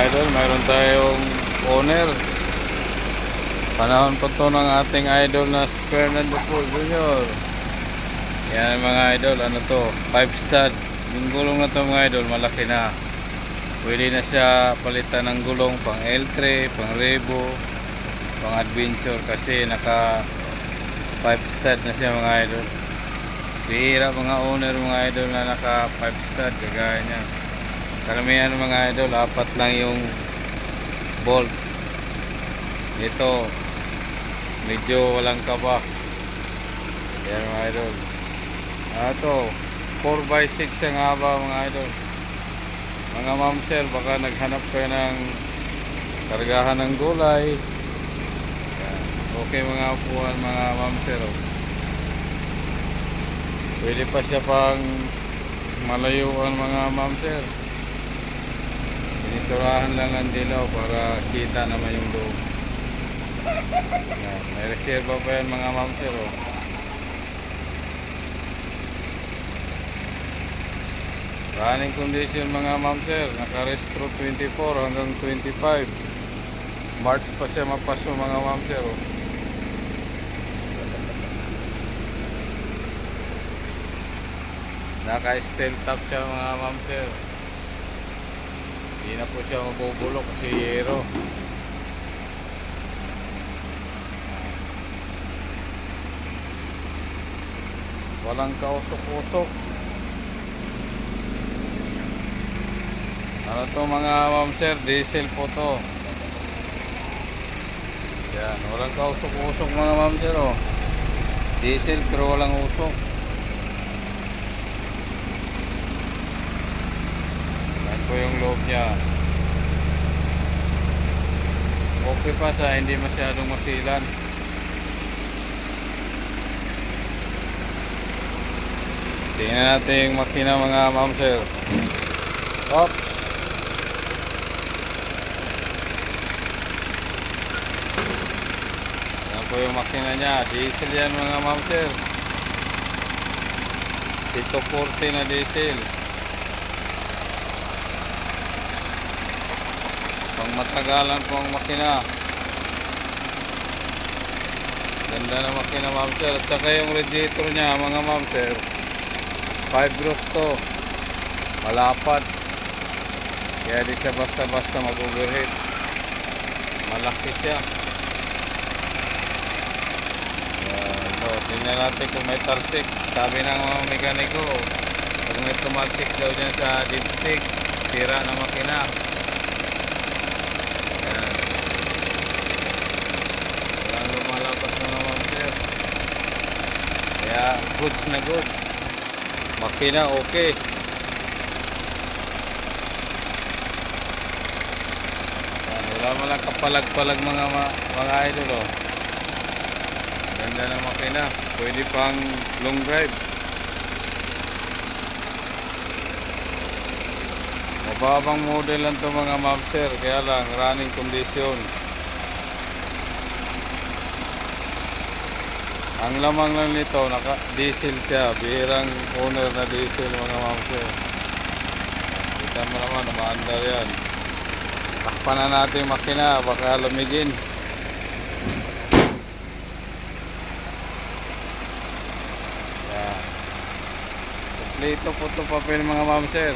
idol, mayroon tayong owner. Panahon po to ng ating idol na si Fernando Paul Jr. Yan mga idol, ano to, 5 stud. Yung gulong na to mga idol, malaki na. Pwede na siya palitan ng gulong pang L3, pang Revo, pang Adventure kasi naka 5 stud na siya mga idol. Bihira mga owner mga idol na naka 5 stud kagaya niya. Karamihan mga idol, 4 lang yung bolt. Ito medyo walang kaba. Yan mga idol. Ito 4x6 ang haba mga idol. Mga ma'am sir, baka naghanap kayo ng kargahan ng gulay. Yan. Okay mga upuan mga ma'am sir. Pwede pa siya pang malayuan mga ma'am sir. Tiniturahan lang ang dilaw para kita naman yung loob. Yan. May reserva pa yan mga ma'am sir. Running condition mga ma'am sir. Naka-restro 24 hanggang 25. March pa siya mapaso mga ma'am sir. Naka-steel top siya mga ma'am sir. Hindi na po siya mabubulok kasi yero. Walang kausok-usok. Ano to mga ma'am sir, diesel po to. Yan, walang kausok-usok mga ma'am sir. Diesel pero walang usok. Yan po yung loob niya. Okay pa sa hindi masyadong masilan. Tingnan natin yung makina mga ma'am sir. Oops. Yan po yung makina niya. Diesel yan mga ma'am sir. Ito 40 na diesel. Pang matagalan po ang makina. Ganda na makina ma'am sir. At saka yung radiator niya mga ma'am sir, 5 gross to. Malapad. Kaya di siya basta-basta mag-overheat. Malaki siya. So, tingnan natin kung may tarsik. Sabi ng mga mekaniko, pag may tumalsik daw dyan sa dipstick, sira na makina. Ayan. Walang lumalapas mga ma'am sir. Kaya goods na goods. Makina okay. Ayan, wala mo lang kapalag-palag mga idol. Ganda ng makina. Pwede pang long drive. Mababang model lang to mga ma'am sir. Kaya lang running condition. Ang lamang lang nito, naka-diesel siya. Bihirang owner na diesel mga ma'am sir. Kita mo naman, umaandar yan. Takpan na natin yung makina, baka lumigin. Yan. Kompleto po ito papel mga ma'am sir.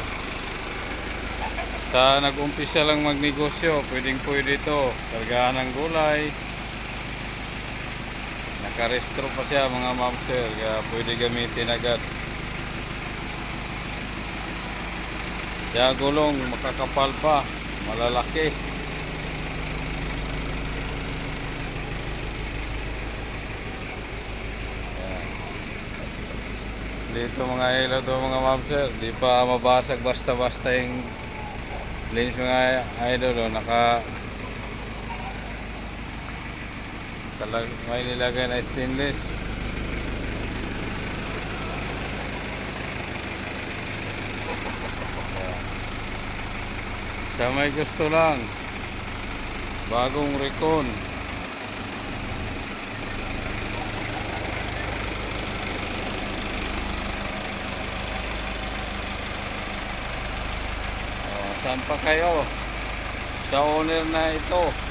Sa nag-umpisa lang magnegosyo, pwedeng pwede ito. Kargahan ng gulay. Nakarestro pa siya mga ma'am sir, kaya pwede gamitin agad. Kaya gulong makakapal pa, malalaki. Ayan. Dito mga ilaw to mga ma'am sir, di pa mabasag basta-basta yung lens mga idol. May nilagay na stainless. Sa may gusto lang, bagong Recon. Saan pa kayo? sa owner na ito.